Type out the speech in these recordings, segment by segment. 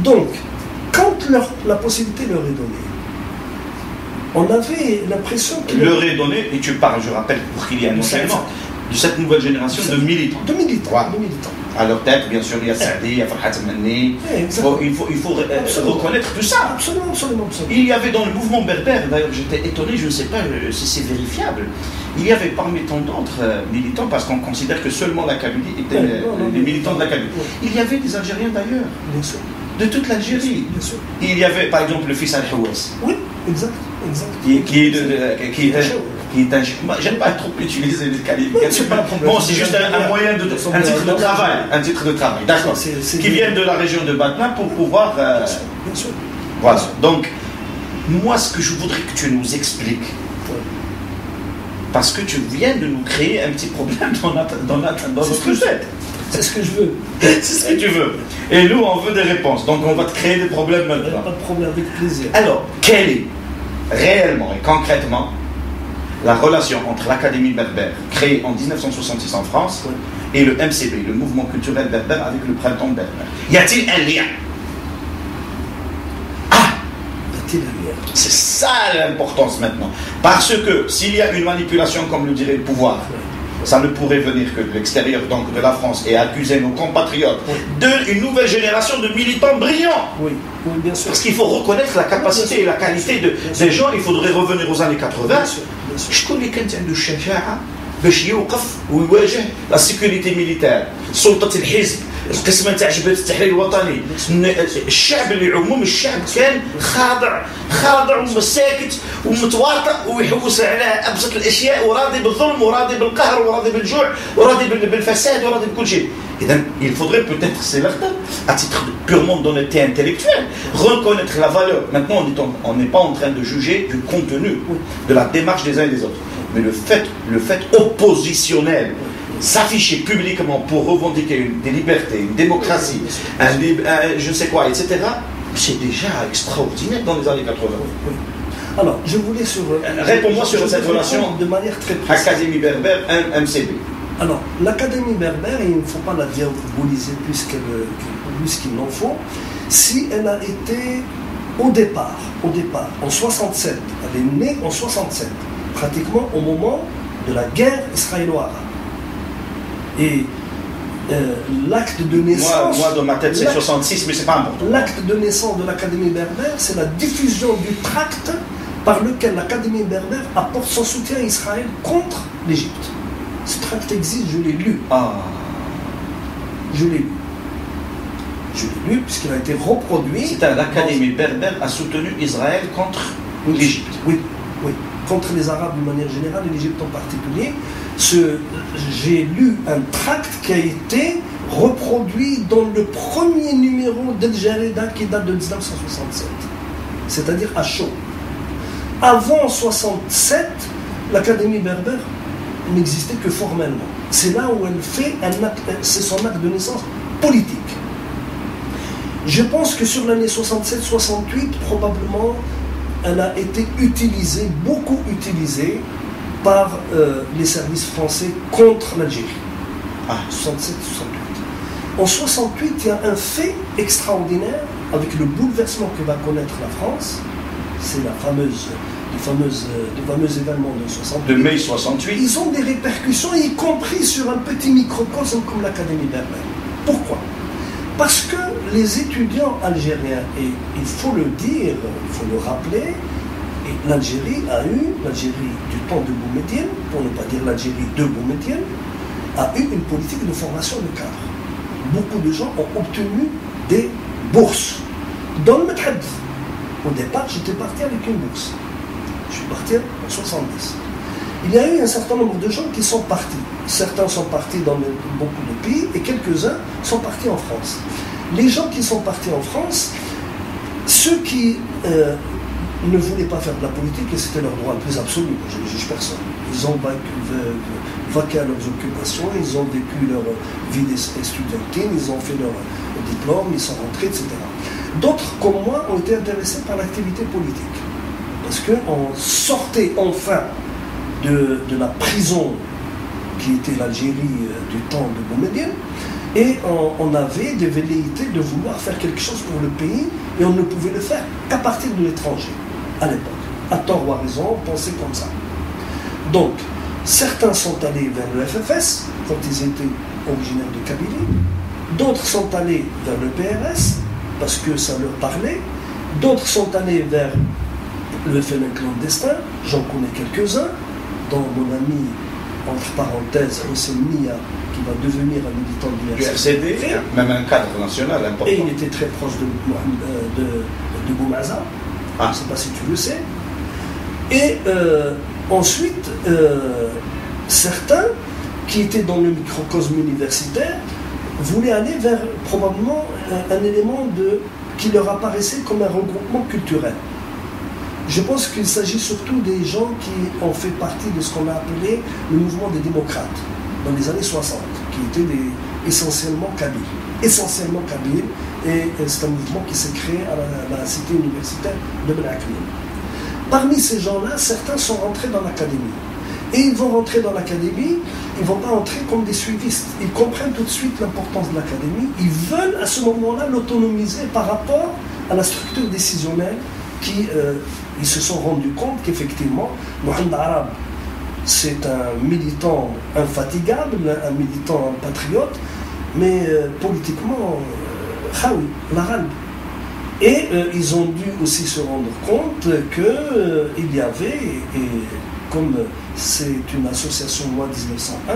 Donc, quand la possibilité leur est donnée, on avait l'impression qu'il leur est donné, et tu parles, je rappelle, pour qu'il y ait un enchaînement, de cette nouvelle génération de militants. De militants, voilà. De militants. À leur tête, bien sûr, il y a Saadi, il y a Farhat Manni. Il faut reconnaître tout ça. Absolument. Il y avait dans le mouvement berbère, d'ailleurs j'étais étonné, je ne sais pas si c'est vérifiable, il y avait parmi tant d'autres militants, parce qu'on considère que seulement la Kabylie était les militants de la Kabylie. Il y avait des Algériens d'ailleurs. Bien sûr. De toute l'Algérie. Bien sûr. Il y avait par exemple le fils Al-Houas. Oui, exact. Qui est un... J'aime pas trop utiliser les qualifications. Bon, c'est juste un moyen de... un titre de travail. Un titre de travail, d'accord. Qui vient de la région de Batna pour pouvoir... Bien sûr. Voilà. Donc, moi, ce que je voudrais que tu nous expliques, parce que tu viens de nous créer un petit problème dans notre tête. C'est ce que je veux. C'est ce que tu veux. Et nous, on veut des réponses. Donc, on va te créer des problèmes maintenant. Pas de problème, avec plaisir. Alors, quelle est réellement et concrètement la relation entre l'Académie berbère, créée en 1966 en France, et le MCB, le mouvement culturel berbère, avec le printemps berbère? Y a-t-il un lien? C'est ça l'importance maintenant. Parce que s'il y a une manipulation, comme le dirait le pouvoir, ça ne pourrait venir que de l'extérieur, donc de la France, et accuser nos compatriotes d'une nouvelle génération de militants brillants. Oui, bien sûr. Parce qu'il faut reconnaître la capacité et la qualité des gens. Il faudrait revenir aux années 80. Je connais quelqu'un de Shaja'a, باش يوقف ويواجه la sécurité militaire, سلطة الحزب، القسم تاع جبهة التحرير الوطني، الشعب اللي عموم الشعب كان خاضع وساكت ومتواطئ ويحوس على ابسط الاشياء وراضي بالظلم وراضي بالقهر وراضي بالجوع وراضي بالفساد وراضي بكل شيء. Il faudrait peut-être, c'est certain, à titre purement d'honnêteté intellectuelle, reconnaître la valeur. Maintenant, on n'est pas en train de juger du contenu, de la démarche des uns et des autres. Mais le fait oppositionnel, s'afficher publiquement pour revendiquer des libertés, une démocratie, je ne sais quoi, etc., c'est déjà extraordinaire dans les années 80. Oui. Alors, je voulais réponds-moi sur cette relation de manière très précise. Académie berbère, MCB. Alors, l'Académie berbère, il ne faut pas la diaboliser plus qu'il n'en faut, si elle a été au départ, en 67, elle est née en 67, pratiquement au moment de la guerre israélo-arabe. Et l'acte de naissance... Moi, dans ma tête, c'est 66, mais c'est pas important. L'acte de naissance de l'Académie berbère, c'est la diffusion du tract par lequel l'Académie berbère apporte son soutien à Israël contre l'Égypte. Ce tract existe, je l'ai lu. Je l'ai lu puisqu'il a été reproduit. C'est l'Académie berbère a soutenu Israël contre l'Égypte. Oui, contre les Arabes d'une manière générale et l'Égypte en particulier. J'ai lu un tract qui a été reproduit dans le premier numéro d'El Jarida qui date de 1967, c'est-à-dire à chaud. Avant 67, l'Académie berbère n'existait que formellement. C'est là où elle fait c'est son acte de naissance politique. Je pense que sur l'année 67-68, probablement, elle a été beaucoup utilisée par les services français contre l'Algérie. 67-68. En 68, il y a un fait extraordinaire avec le bouleversement que va connaître la France. C'est les fameux événements de 68. De mai 68. Ils ont des répercussions, y compris sur un petit microcosme comme l'Académie berbère. Pourquoi? Parce que les étudiants algériens, et il faut le dire, il faut le rappeler, l'Algérie du temps de Boumedienne, pour ne pas dire l'Algérie de Boumedienne, a eu une politique de formation de cadre. Beaucoup de gens ont obtenu des bourses. Dans le Medhab, au départ, j'étais parti avec une bourse. Je suis parti en 70. Il y a eu un certain nombre de gens qui sont partis. Certains sont partis dans beaucoup de pays et quelques-uns sont partis en France. Les gens qui sont partis en France, ceux qui ne voulaient pas faire de la politique, et c'était leur droit le plus absolu, je ne juge personne. Ils ont vaqué à leurs occupations, ils ont vécu leur vie estudiantine, ils ont fait leur diplôme, ils sont rentrés, etc. D'autres, comme moi, ont été intéressés par l'activité politique. Parce qu'on sortait enfin de la prison qui était l'Algérie du temps de Boumedienne, Et on avait des velléités de vouloir faire quelque chose pour le pays, et on ne pouvait le faire qu'à partir de l'étranger, à l'époque. À tort ou à raison, on pensait comme ça. Donc, certains sont allés vers le FFS, quand ils étaient originaires de Kabylie. D'autres sont allés vers le PRS, parce que ça leur parlait. D'autres sont allés vers le FLN clandestin, j'en connais quelques-uns, dont mon ami, entre parenthèses, Hossein Nia, qui va devenir un militant du RCD, même un cadre national important. Et il était très proche de Boumaza, je ne sais pas si tu le sais. Et ensuite, certains qui étaient dans le microcosme universitaire voulaient aller vers probablement un élément qui leur apparaissait comme un regroupement culturel. Je pense qu'il s'agit surtout des gens qui ont fait partie de ce qu'on a appelé le mouvement des démocrates dans les années 60, qui étaient essentiellement kabyles. Essentiellement kabyles, et c'est un mouvement qui s'est créé à la cité universitaire de Ben Akmin. Parmi ces gens-là, certains sont rentrés dans l'académie. Et ils vont rentrer dans l'académie, ils ne vont pas entrer comme des suivistes. Ils comprennent tout de suite l'importance de l'académie. Ils veulent à ce moment-là l'autonomiser par rapport à la structure décisionnelle ils se sont rendus compte qu'effectivement, Mohamed Arab, c'est un militant infatigable, un militant patriote, mais politiquement, khaoui, l'arabe. Et ils ont dû aussi se rendre compte qu'il y avait, et comme c'est une association loi 1901,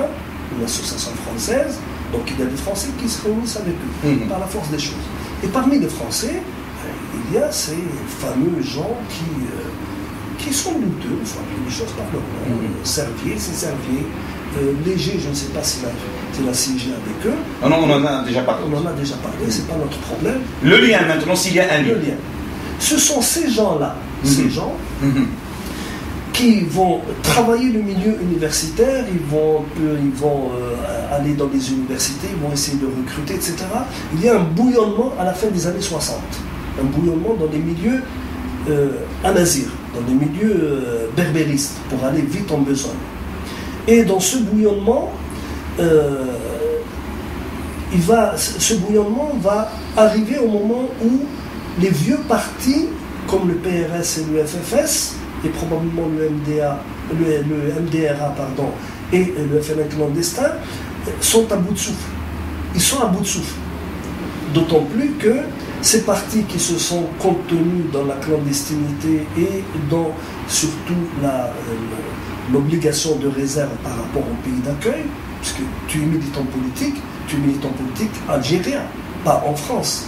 une association française, donc il y a des Français qui se réunissent avec eux, par la force des choses. Et parmi les Français, il y a ces fameux gens qui sont douteux, il faut appeler les choses par leur nom. Servier, c'est Servier. Léger, je ne sais pas si la CIG avec eux. Non, on en a déjà parlé. On en a déjà parlé, c'est pas notre problème. Le lien maintenant, s'il y a un lien. Le lien. Ce sont ces gens-là, ces gens qui vont travailler le milieu universitaire, ils vont aller dans les universités, ils vont essayer de recruter, etc. Il y a un bouillonnement à la fin des années 60. Un bouillonnement dans les milieux amazirs, dans les milieux berbéristes, pour aller vite en besogne. Et dans ce bouillonnement, ce bouillonnement va arriver au moment où les vieux partis, comme le PRS et le FFS, et probablement le MDRA et le FLN clandestin, sont à bout de souffle. Ils sont à bout de souffle. D'autant plus que ces partis qui se sont contenus dans la clandestinité et dans surtout l'obligation de réserve par rapport au pays d'accueil, puisque tu es militant politique algérien, pas en France,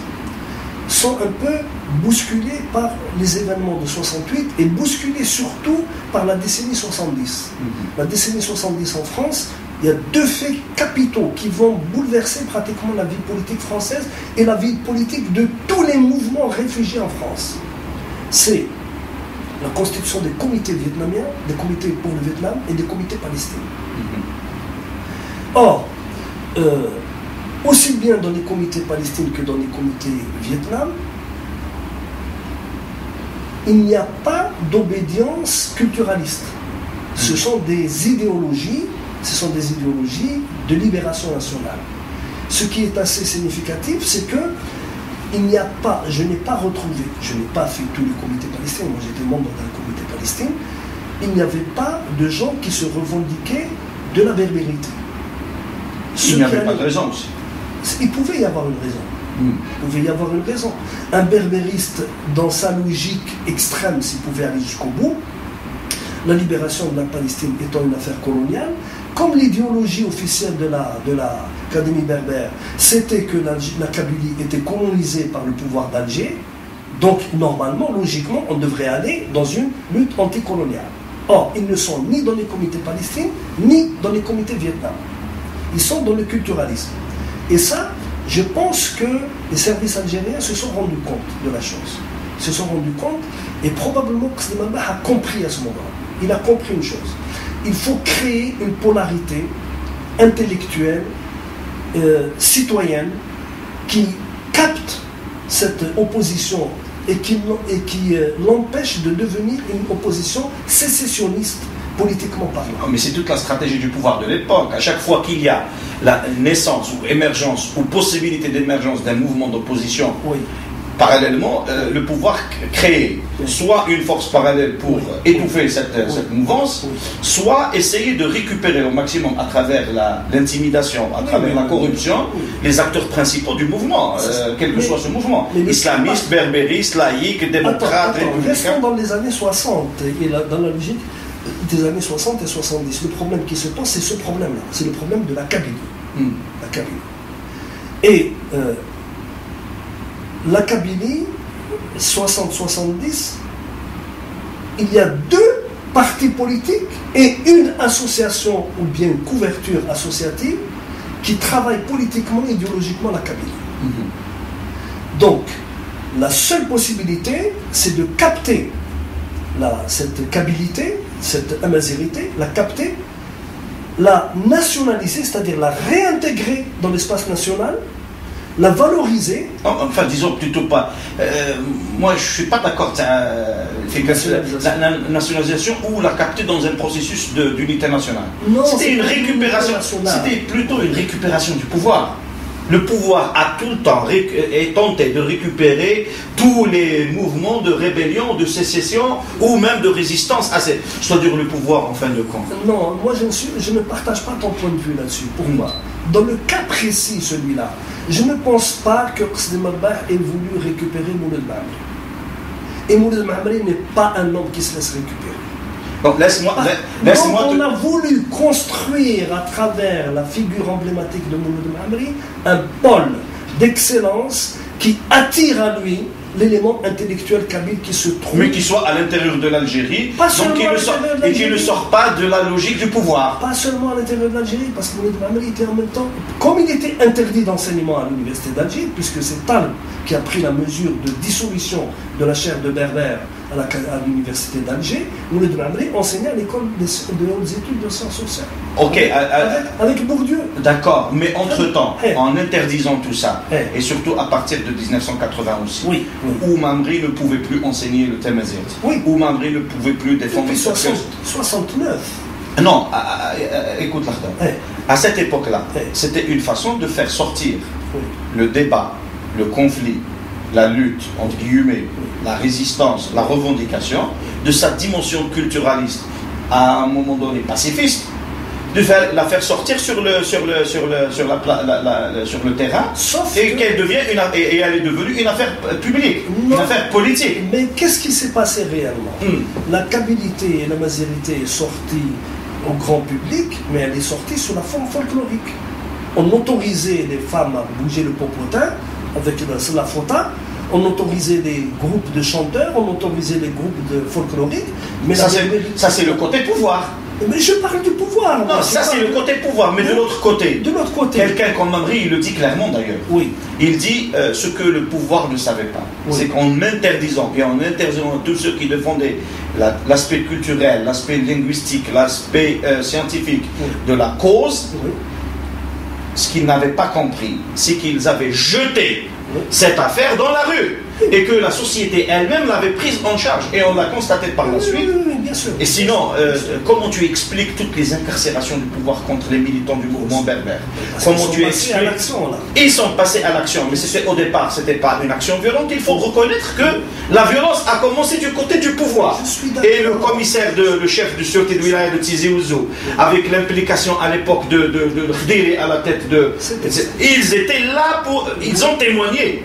sont un peu bousculés par les événements de 68 et bousculés surtout par la décennie 70. La décennie 70 en France, il y a deux faits capitaux qui vont bouleverser pratiquement la vie politique française et la vie politique de tous les mouvements réfugiés en France. C'est la constitution des comités vietnamiens, des comités pour le Vietnam et des comités palestiniens. Or, aussi bien dans les comités palestiniens que dans les comités Vietnam, il n'y a pas d'obédience culturaliste. Ce sont des idéologies de libération nationale. Ce qui est assez significatif, c'est que je n'ai pas retrouvé, je n'ai pas fait tous les comités palestiniens, moi j'étais membre d'un comité palestinien, il n'y avait pas de gens qui se revendiquaient de la berbérité. Il n'y avait pas de raison aussi. Il pouvait y avoir une raison. Un berbériste, dans sa logique extrême, s'il pouvait aller jusqu'au bout, la libération de la Palestine étant une affaire coloniale, comme l'idéologie officielle de l'Académie berbère, c'était que la Kabylie était colonisée par le pouvoir d'Alger, donc normalement, logiquement, on devrait aller dans une lutte anticoloniale. Or, ils ne sont ni dans les comités palestiniens, ni dans les comités Vietnam. Ils sont dans le culturalisme. Et ça, je pense que les services algériens se sont rendus compte de la chose. Se sont rendus compte, et probablement que Slimamba a compris à ce moment-là. Il a compris une chose. Il faut créer une polarité intellectuelle, citoyenne, qui capte cette opposition et qui l'empêche de devenir une opposition sécessionniste politiquement parlant. Mais c'est toute la stratégie du pouvoir de l'époque. À chaque fois qu'il y a la naissance ou émergence ou possibilité d'émergence d'un mouvement d'opposition, oui. Parallèlement, le pouvoir crée soit une force parallèle pour étouffer cette mouvance, soit essayer de récupérer au maximum à travers l'intimidation, à travers la corruption, les acteurs principaux du mouvement, quel que soit ce mouvement, islamiste, berbériste, laïque, démocrate, républicain. Restons dans les années 60, et dans la logique des années 60 et 70. Le problème qui se pose, c'est ce problème-là, c'est le problème de la Kabylie. La Kabylie. Et la Kabylie, 60-70, il y a 2 partis politiques et une association ou bien une couverture associative qui travaillent politiquement et idéologiquement la Kabylie. Donc, la seule possibilité, c'est de capter cette kabilité, cette amazérité, la capter, la nationaliser, c'est-à-dire la réintégrer dans l'espace national, la valoriser. Enfin, disons plutôt pas. Moi, je ne suis pas d'accord. La nationalisation ou la capter dans un processus d'unité nationale. Non, c'était une récupération. C'était plutôt une récupération du pouvoir. Le pouvoir a tout le temps tenté de récupérer tous les mouvements de rébellion, de sécession ou même de résistance à c'est-à-dire le pouvoir en fin de compte. Non, moi je ne partage pas ton point de vue là-dessus. Pourquoi ? Dans le cas précis, celui-là, je ne pense pas que Qasem Marbah ait voulu récupérer Mouled Maamri. Et Mouled Maamri n'est pas un homme qui se laisse récupérer. Donc laisse-moi on a voulu construire à travers la figure emblématique de Mouled Maamri un pôle d'excellence qui attire à lui l'élément intellectuel kabyle qui se trouve. Mais qui soit à l'intérieur de l'Algérie, et qui ne sort pas de la logique du pouvoir. Pas seulement à l'intérieur de l'Algérie, parce que Mouled Maamri était en même temps, comme il était interdit d'enseignement à l'université d'Alger, puisque c'est Talb qui a pris la mesure de dissolution de la chaire de Berbère à l'université d'Alger, Mouled Maamri enseignait à l'école de hautes études de sciences sociales. Ok, avec Bourdieu. D'accord, mais entre-temps, en interdisant tout ça, et surtout à partir de 1980 aussi, où Maamri ne pouvait plus enseigner le Tamazight, où Maamri ne pouvait plus défendre depuis 69. Non, écoute l'Ardin. À cette époque-là, c'était une façon de faire sortir le débat, le conflit, la lutte, entre guillemets, la résistance, la revendication, de sa dimension culturaliste, à un moment donné pacifiste, de la faire sortir sur le terrain, et qu'elle devient et elle est devenue une affaire publique, une affaire politique. Mais qu'est-ce qui s'est passé réellement? La kabilité et la mazérité est sortie au grand public, mais elle est sortie sous la forme folklorique. On autorisait les femmes à bouger le popotin avec la fota, on autorisait les groupes de chanteurs, on autorisait les groupes de folkloriques. Mais ça, c'est le côté pouvoir. Mais je parle du pouvoir. Non, ça c'est le côté pouvoir, mais de l'autre côté. Quelqu'un comme Maamri, il le dit clairement d'ailleurs. Il dit ce que le pouvoir ne savait pas. C'est qu'en interdisant, et en interdisant tous ceux qui défendaient l'aspect culturel, l'aspect linguistique, l'aspect scientifique de la cause, ce qu'ils n'avaient pas compris, c'est qu'ils avaient jeté cette affaire dans la rue et que la société elle-même l'avait prise en charge, et on l'a constaté par la suite. Bien sûr. Et sinon, comment tu expliques toutes les incarcérations du pouvoir contre les militants du mouvement berbère? Comment tu expliques? Ils sont passés à l'action, mais c'était au départ, c'était pas une action violente. Il faut reconnaître que la violence a commencé du côté du pouvoir. Et le commissaire, le chef de sûreté de wilaya de Tizi Ouzou, avec l'implication à l'époque de Khdiri à la tête de... Ils étaient là pour... Ils ont témoigné.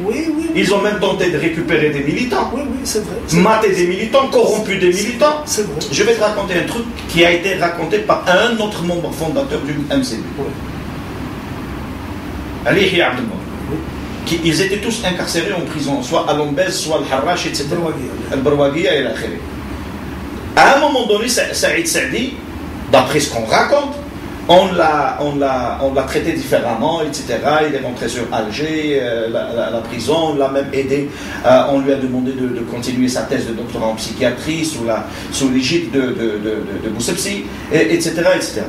Ils ont même tenté de récupérer des militants. C'est vrai. Mater des militants, corrompus des militants. C'est vrai. Je vais te raconter un truc qui a été raconté par un autre membre fondateur du MCB. Ali Yahya Abdelmour. Ils étaient tous incarcérés en prison, soit à Lombez, soit à Al-Harrach, etc. Al-Barwagiya et l'akhiri. À un moment donné, Saïd Saadi, d'après ce qu'on raconte, on l'a traité différemment, etc. Il est rentré sur Alger, la prison, on l'a même aidé, on lui a demandé de continuer sa thèse de doctorat en psychiatrie sous l'égide de Boussepsi, etc., etc.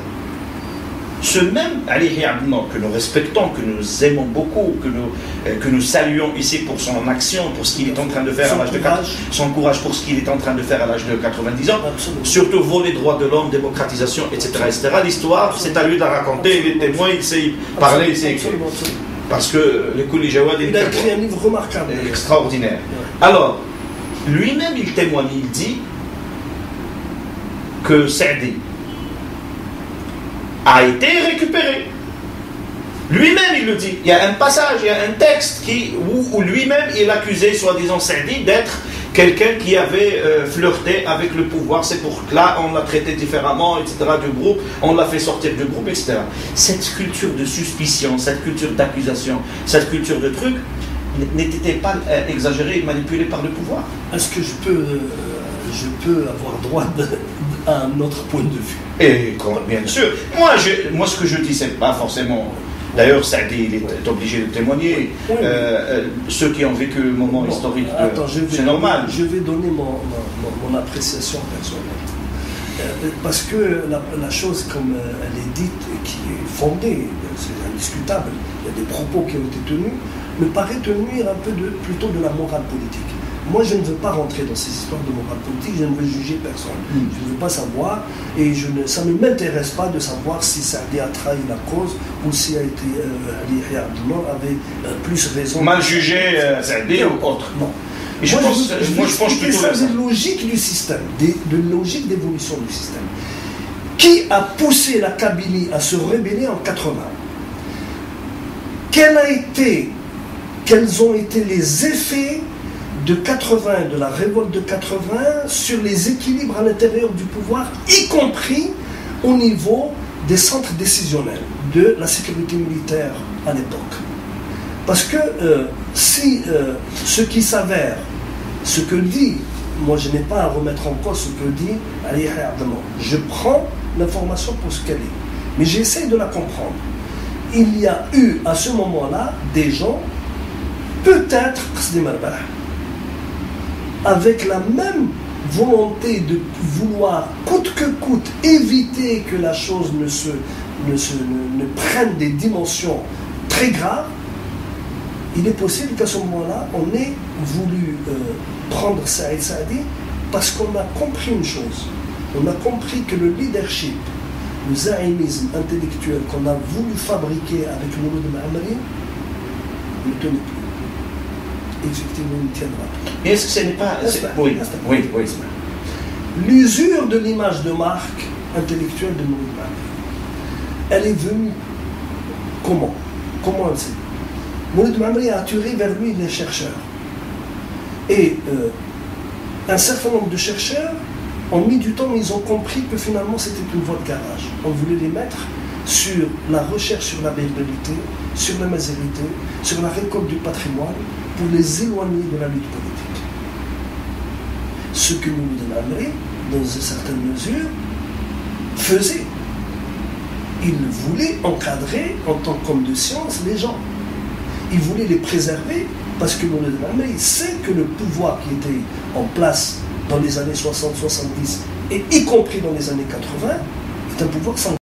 ce même Ali Yahya Abdel-Mor, que nous respectons, que nous aimons beaucoup, que nous saluons ici pour son action, pour ce qu'il est en train de faire à l'âge de 4, son courage pour ce qu'il est en train de faire à l'âge de 90 ans, surtout voler droits de l'homme, démocratisation, etc. L'histoire, c'est à lui de la raconter, il est témoin, il sait parler, il sait écrire. Parce que le Kouli Jawad il a écrit un livre remarquable. Extraordinaire. Alors, lui-même, il témoigne, il dit que Saadi a été récupéré. Lui-même, il le dit. Il y a un passage, il y a un texte où lui-même, il accusait, soi-disant, Saadi d'être quelqu'un qui avait flirté avec le pouvoir. C'est pour que là, on l'a traité différemment, etc., du groupe. On l'a fait sortir du groupe, etc. Cette culture de suspicion, cette culture d'accusation, cette culture de truc, n'était pas exagérée et manipulée par le pouvoir. Est-ce que je peux avoir droit à un autre point de vue? Et bien sûr. Moi, ce que je dis, c'est pas forcément. D'ailleurs, Saadi, il est obligé de témoigner. Oui. Ceux qui ont vécu le moment historique, c'est normal. Je vais donner mon appréciation personnelle. Parce que la chose, comme elle est dite, qui est fondée, c'est indiscutable, il y a des propos qui ont été tenus, me paraît tenir un peu plutôt de la morale politique. Moi, je ne veux pas rentrer dans ces histoires de morale politique, je ne veux juger personne. Je ne veux pas savoir, et ça ne m'intéresse pas de savoir si Saadi a trahi la cause ou si Ali Yahya Abdel-Mor avait plus raison. Mal jugé Saadi ou autre. Non. Et je pense plutôt ça des logiques du système, de logique d'évolution du système. Qui a poussé la Kabylie à se rebeller en 80? Quels ont été les effets de 80, de la révolte de 80 sur les équilibres à l'intérieur du pouvoir, y compris au niveau des centres décisionnels de la sécurité militaire à l'époque. Parce que si ce qui s'avère, ce que dit, moi je n'ai pas à remettre en cause ce que dit Ali Yahya Abdel-Mor, je prends l'information pour ce qu'elle est, mais j'essaie de la comprendre. Il y a eu à ce moment-là des gens, peut-être avec la même volonté de vouloir coûte que coûte éviter que la chose ne prenne des dimensions très graves, il est possible qu'à ce moment-là, on ait voulu prendre Saïd Saadi parce qu'on a compris une chose. On a compris que le leadership, le zaïmisme intellectuel qu'on a voulu fabriquer avec Mouloud Ma'amri ne tenait plus. Effectivement, il ne tiendra plus. Est-ce que ce n'est pas... Oui. L'usure de l'image de marque intellectuelle de Mouloud Ma'amri, elle est venue comment elle s'est... Mouloud Ma'amri a attiré vers lui les chercheurs. Et un certain nombre de chercheurs ont mis du temps, mais ils ont compris que finalement c'était une voie de garage. On voulait les mettre sur la recherche sur la bérbérité, sur la mazérité, sur la récolte du patrimoine, pour les éloigner de la lutte politique. Ce que Mouloud Ma'amri, dans une certaine mesure, faisait. Il voulait encadrer, en tant qu'homme de science, les gens. Il voulait les préserver, parce que Mouloud Ma'amri sait que le pouvoir qui était en place dans les années 60-70, et y compris dans les années 80, est un pouvoir sanguinaire.